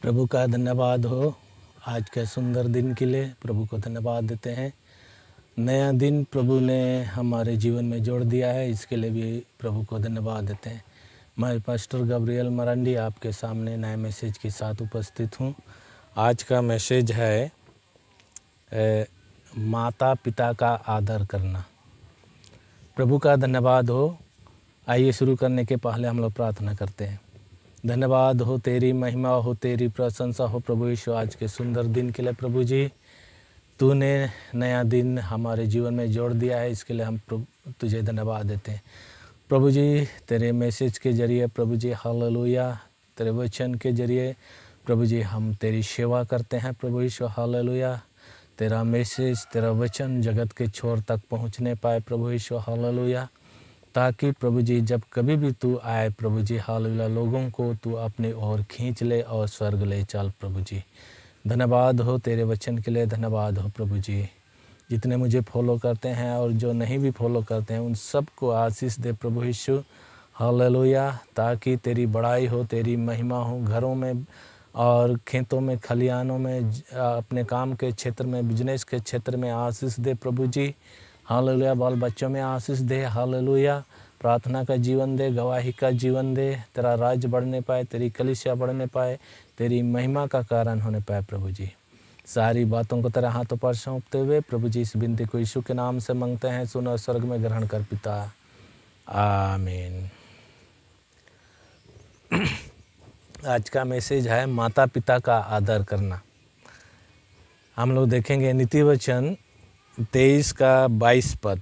प्रभु का धन्यवाद हो। आज के सुंदर दिन के लिए प्रभु को धन्यवाद देते हैं। नया दिन प्रभु ने हमारे जीवन में जोड़ दिया है, इसके लिए भी प्रभु को धन्यवाद देते हैं। मैं पास्टर गब्रियल मरांडी आपके सामने नए मैसेज के साथ उपस्थित हूँ। आज का मैसेज है माता पिता का आदर करना। प्रभु का धन्यवाद हो। आइए शुरू करने के पहले हम लोग प्रार्थना करते हैं। धन्यवाद हो, तेरी महिमा हो, तेरी प्रशंसा हो प्रभु यीशु, आज के सुंदर दिन के लिए। प्रभु जी, तूने नया दिन हमारे जीवन में जोड़ दिया है, इसके लिए हम तुझे धन्यवाद देते हैं। प्रभु जी, तेरे मैसेज के जरिए प्रभु जी हालेलुया, तेरे वचन के जरिए प्रभु जी हम तेरी सेवा करते हैं। प्रभु यीशु हालेलुया, तेरा मैसेज, तेरा वचन जगत के छोर तक पहुंचने पाए प्रभु यीशु हालेलुया, ताकि प्रभु जी जब कभी भी तू आए प्रभु जी हालेलुया, लोगों को तू अपनी ओर खींच ले और स्वर्ग ले चल। प्रभु जी धन्यवाद हो, तेरे वचन के लिए धन्यवाद हो। प्रभु जी, जितने मुझे फॉलो करते हैं और जो नहीं भी फॉलो करते हैं उन सब को आशीष दे प्रभु यीशु हालेलुया, ताकि तेरी बड़ाई हो, तेरी महिमा हो, घरों में और खेतों में, खलिहानों में, अपने काम के क्षेत्र में, बिजनेस के क्षेत्र में आशीष दे प्रभु जी हालेलुया। बाल बच्चों में आशीष दे हालेलुया। प्रार्थना का जीवन दे, गवाही का जीवन दे, तेरा राज्य बढ़ने पाए, तेरी कलीसिया बढ़ने पाए, तेरी महिमा का कारण होने पाए। प्रभु जी सारी बातों को तेरे हाथों पर सौंपते हुए प्रभु जी इस विनती को यीशु के नाम से मांगते हैं, सुन और स्वर्ग में ग्रहण कर पिता, आमीन। आज का मैसेज है माता पिता का आदर करना। हम लोग देखेंगे नीति वचन 23 का 22 पद।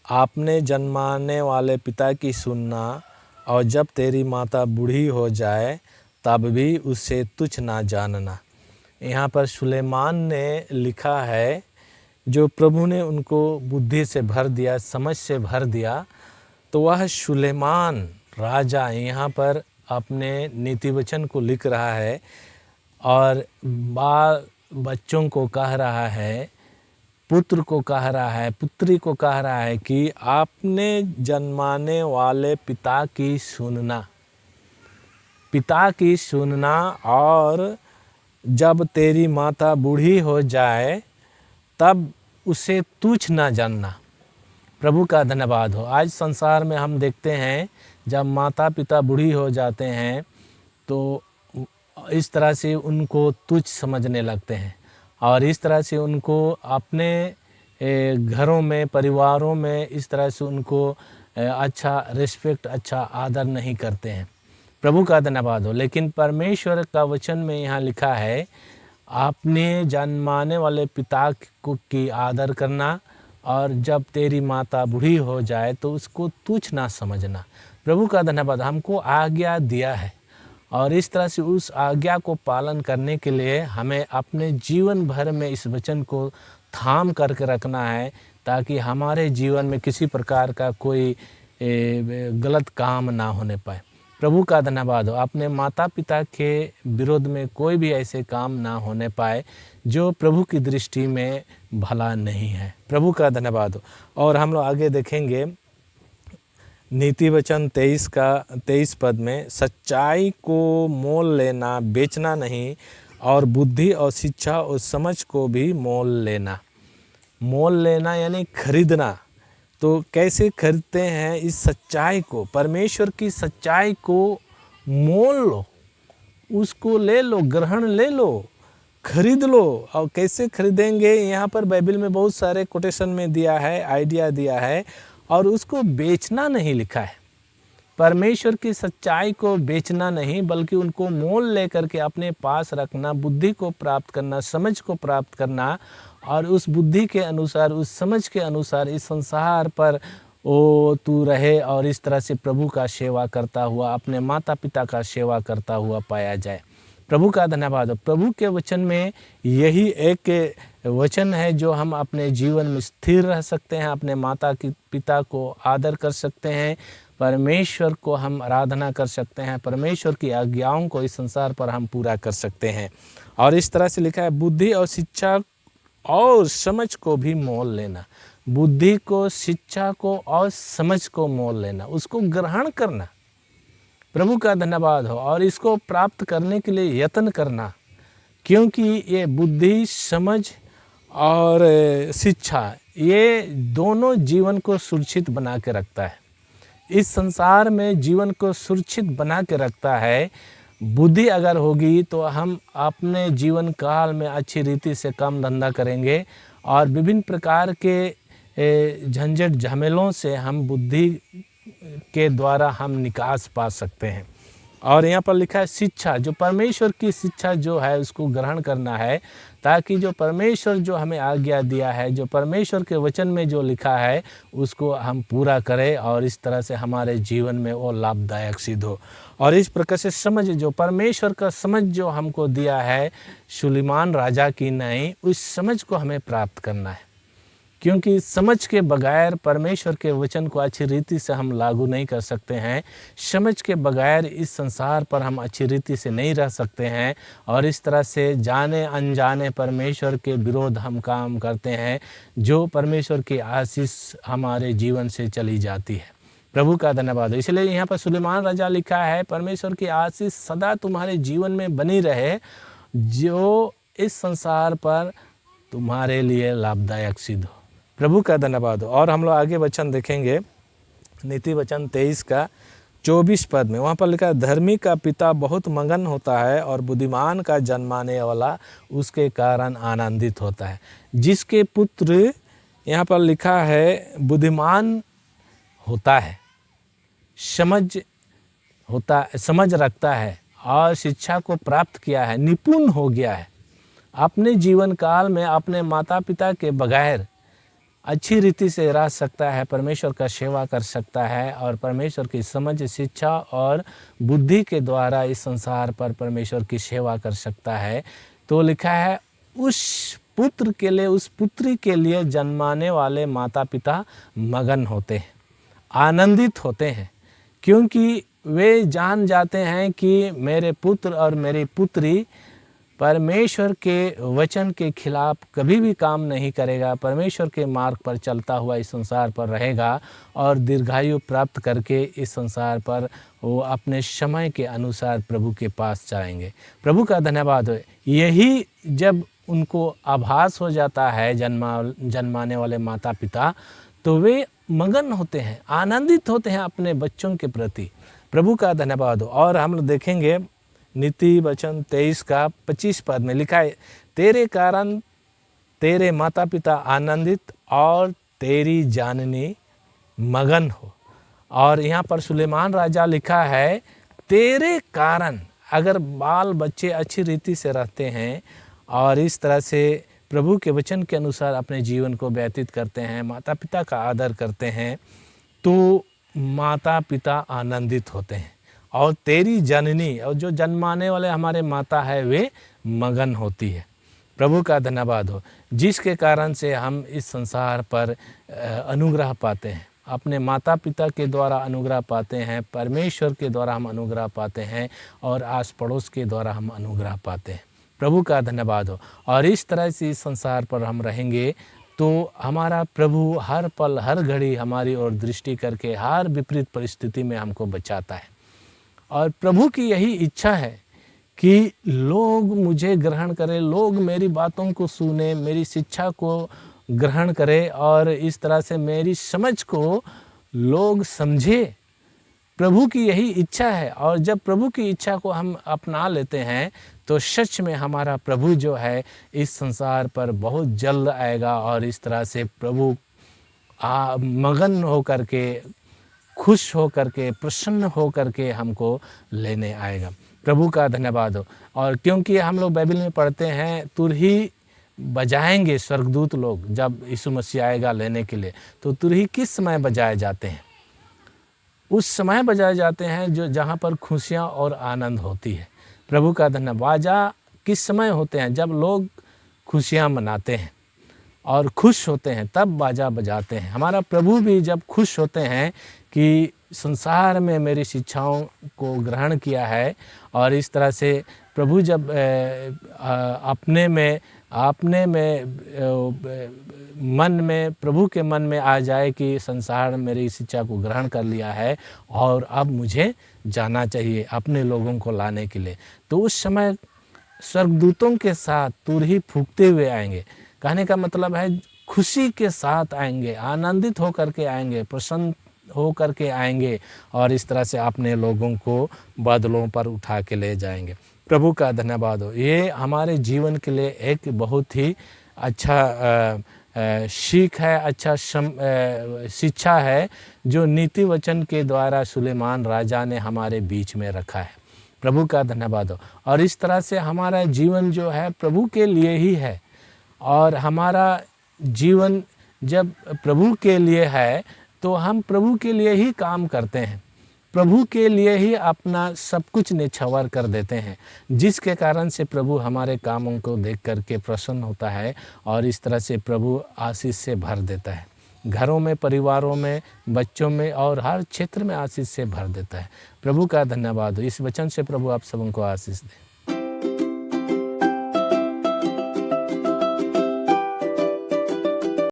आपने जन्माने वाले पिता की सुनना, और जब तेरी माता बूढ़ी हो जाए तब भी उससे तुच्छ ना जानना। यहाँ पर सुलेमान ने लिखा है, जो प्रभु ने उनको बुद्धि से भर दिया, समझ से भर दिया, तो वह सुलेमान राजा यहाँ पर अपने नीति वचन को लिख रहा है और बाल बच्चों को कह रहा है, पुत्र को कह रहा है, पुत्री को कह रहा है कि आपने जन्माने वाले पिता की सुनना, पिता की सुनना, और जब तेरी माता बूढ़ी हो जाए तब उसे तुच्छ ना जानना। प्रभु का धन्यवाद हो। आज संसार में हम देखते हैं जब माता पिता बूढ़ी हो जाते हैं तो इस तरह से उनको तुच्छ समझने लगते हैं और इस तरह से उनको अपने घरों में, परिवारों में इस तरह से उनको अच्छा रिस्पेक्ट, अच्छा आदर नहीं करते हैं। प्रभु का धन्यवाद हो। लेकिन परमेश्वर का वचन में यहाँ लिखा है, आपने जन्माने वाले पिता को की आदर करना, और जब तेरी माता बूढ़ी हो जाए तो उसको तुच्छ ना समझना। प्रभु का धन्यवाद, हमको आज्ञा दिया है और इस तरह से उस आज्ञा को पालन करने के लिए हमें अपने जीवन भर में इस वचन को थाम करके रखना है, ताकि हमारे जीवन में किसी प्रकार का कोई गलत काम ना होने पाए। प्रभु का धन्यवाद हो। अपने माता पिता के विरोध में कोई भी ऐसे काम ना होने पाए जो प्रभु की दृष्टि में भला नहीं है। प्रभु का धन्यवाद हो। और हम लोग आगे देखेंगे नीति वचन 23 पद में, सच्चाई को मोल लेना, बेचना नहीं, और बुद्धि और शिक्षा और समझ को भी मोल लेना। मोल लेना यानी खरीदना। तो कैसे खरीदते हैं इस सच्चाई को? परमेश्वर की सच्चाई को मोल लो, उसको ले लो, ग्रहण ले लो, खरीद लो। और कैसे खरीदेंगे? यहाँ पर बाइबल में बहुत सारे कोटेशन में दिया है, आइडिया दिया है, और उसको बेचना नहीं लिखा है। परमेश्वर की सच्चाई को बेचना नहीं, बल्कि उनको मोल लेकर के अपने पास रखना, बुद्धि को प्राप्त करना, समझ को प्राप्त करना, और उस बुद्धि के अनुसार, उस समझ के अनुसार इस संसार पर तू रहे और इस तरह से प्रभु का सेवा करता हुआ, अपने माता पिता का सेवा करता हुआ पाया जाए। प्रभु का धन्यवाद हो। प्रभु के वचन में यही एक वचन है जो हम अपने जीवन में स्थिर रह सकते हैं, अपने माता पिता को आदर कर सकते हैं, परमेश्वर को हम आराधना कर सकते हैं, परमेश्वर की आज्ञाओं को इस संसार पर हम पूरा कर सकते हैं। और इस तरह से लिखा है, बुद्धि और शिक्षा और समझ को भी मोल लेना। बुद्धि को, शिक्षा को और समझ को मोल लेना, उसको ग्रहण करना। प्रभु का धन्यवाद हो। और इसको प्राप्त करने के लिए यत्न करना, क्योंकि ये बुद्धि, समझ और शिक्षा, ये दोनों जीवन को सुरक्षित बना के रखता है। इस संसार में जीवन को सुरक्षित बना के रखता है। बुद्धि अगर होगी तो हम अपने जीवन काल में अच्छी रीति से काम धंधा करेंगे और विभिन्न प्रकार के झंझट झमेलों से हम बुद्धि के द्वारा हम निकास पा सकते हैं। और यहाँ पर लिखा है शिक्षा, जो परमेश्वर की शिक्षा जो है उसको ग्रहण करना है, ताकि जो परमेश्वर जो हमें आज्ञा दिया है, जो परमेश्वर के वचन में जो लिखा है उसको हम पूरा करें और इस तरह से हमारे जीवन में वो लाभदायक सिद्ध हो। और इस प्रकार से समझ, जो परमेश्वर का समझ जो हमको दिया है सुलेमान राजा की नहीं, उस समझ को हमें प्राप्त करना है। क्योंकि समझ के बगैर परमेश्वर के वचन को अच्छी रीति से हम लागू नहीं कर सकते हैं। समझ के बगैर इस संसार पर हम अच्छी रीति से नहीं रह सकते हैं और इस तरह से जाने अनजाने परमेश्वर के विरोध हम काम करते हैं, जो परमेश्वर की आशीष हमारे जीवन से चली जाती है। प्रभु का धन्यवाद हो। इसलिए यहाँ पर सुलेमान राजा लिखा है, परमेश्वर की आशीष सदा तुम्हारे जीवन में बनी रहे, जो इस संसार पर तुम्हारे लिए लाभदायक सिद्ध हो। प्रभु का धन्यवाद हो। और हम लोग आगे वचन देखेंगे, नीति वचन 23 का 24 पद में वहाँ पर लिखा है, धर्मी का पिता बहुत मगन होता है और बुद्धिमान का जन्माने वाला उसके कारण आनंदित होता है। जिसके पुत्र, यहाँ पर लिखा है, बुद्धिमान होता है, समझ रखता है और शिक्षा को प्राप्त किया है, निपुण हो गया है, अपने जीवन काल में अपने माता पिता के बगैर अच्छी रीति से रह सकता है, परमेश्वर का सेवा कर सकता है और परमेश्वर की समझ, शिक्षा और बुद्धि के द्वारा इस संसार पर परमेश्वर की सेवा कर सकता है। तो लिखा है, उस पुत्र के लिए, उस पुत्री के लिए जन्माने वाले माता पिता मगन होते हैं, आनंदित होते हैं, क्योंकि वे जान जाते हैं कि मेरे पुत्र और मेरी पुत्री परमेश्वर के वचन के खिलाफ कभी भी काम नहीं करेगा, परमेश्वर के मार्ग पर चलता हुआ इस संसार पर रहेगा और दीर्घायु प्राप्त करके इस संसार पर वो अपने समय के अनुसार प्रभु के पास जाएंगे। प्रभु का धन्यवाद हो। यही जब उनको आभास हो जाता है जन्माने वाले माता पिता, तो वे मगन होते हैं, आनंदित होते हैं अपने बच्चों के प्रति। प्रभु का धन्यवाद हो। और हम लोग देखेंगे नीति वचन 23 का 25 पद में लिखा है, तेरे कारण तेरे माता पिता आनंदित और तेरी जाननी मगन हो। और यहाँ पर सुलेमान राजा लिखा है, तेरे कारण, अगर बाल बच्चे अच्छी रीति से रहते हैं और इस तरह से प्रभु के वचन के अनुसार अपने जीवन को व्यतीत करते हैं, माता पिता का आदर करते हैं, तो माता पिता आनंदित होते हैं और तेरी जननी, और जो जन्माने वाले हमारे माता है, वे मगन होती है। प्रभु का धन्यवाद हो, जिसके कारण से हम इस संसार पर अनुग्रह पाते हैं, अपने माता पिता के द्वारा अनुग्रह पाते हैं, परमेश्वर के द्वारा हम अनुग्रह पाते हैं और आस पड़ोस के द्वारा हम अनुग्रह पाते हैं। प्रभु का धन्यवाद हो। और इस तरह से इस संसार पर हम रहेंगे तो हमारा प्रभु हर पल हर घड़ी हमारी ओर दृष्टि करके हर विपरीत परिस्थिति में हमको बचाता है। और प्रभु की यही इच्छा है कि लोग मुझे ग्रहण करें, लोग मेरी बातों को सुने, मेरी शिक्षा को ग्रहण करें और इस तरह से मेरी समझ को लोग समझे। प्रभु की यही इच्छा है। और जब प्रभु की इच्छा को हम अपना लेते हैं तो सच में हमारा प्रभु जो है इस संसार पर बहुत जल्द आएगा और इस तरह से प्रभु मगन होकर के, खुश होकर के, प्रसन्न होकर के हमको लेने आएगा। प्रभु का धन्यवाद हो। और क्योंकि हम लोग बाइबल में पढ़ते हैं, तुरही बजाएंगे स्वर्गदूत लोग जब यीशु मसीह आएगा लेने के लिए, तो तुरही किस समय बजाए जाते हैं? उस समय बजाए जाते हैं जो जहाँ पर खुशियाँ और आनंद होती है। प्रभु का धन्यवाद। बाजा किस समय होते हैं? जब लोग खुशियाँ मनाते हैं और खुश होते हैं तब बाजा बजाते हैं। हमारा प्रभु भी जब खुश होते हैं कि संसार में मेरी शिक्षाओं को ग्रहण किया है और इस तरह से प्रभु जब अपने में आपने मन में, प्रभु के मन में आ जाए कि संसार मेरी शिक्षा को ग्रहण कर लिया है और अब मुझे जाना चाहिए अपने लोगों को लाने के लिए, तो उस समय स्वर्गदूतों के साथ तुरही फूंकते हुए आएंगे। कहने का मतलब है खुशी के साथ आएंगे, आनंदित होकर के आएंगे, प्रसन्न हो करके आएंगे और इस तरह से अपने लोगों को बादलों पर उठा के ले जाएंगे। प्रभु का धन्यवाद हो। ये हमारे जीवन के लिए एक बहुत ही अच्छा सीख है, अच्छा शिक्षा है जो नीति वचन के द्वारा सुलेमान राजा ने हमारे बीच में रखा है। प्रभु का धन्यवाद हो। और इस तरह से हमारा जीवन जो है प्रभु के लिए ही है, और हमारा जीवन जब प्रभु के लिए है तो हम प्रभु के लिए ही काम करते हैं, प्रभु के लिए ही अपना सब कुछ निछावर कर देते हैं, जिसके कारण से प्रभु हमारे कामों को देख करके प्रसन्न होता है और इस तरह से प्रभु आशीष से भर देता है। घरों में, परिवारों में, बच्चों में और हर क्षेत्र में आशीष से भर देता है। प्रभु का धन्यवाद हो। इस वचन से प्रभु आप सबों को आशीष दे।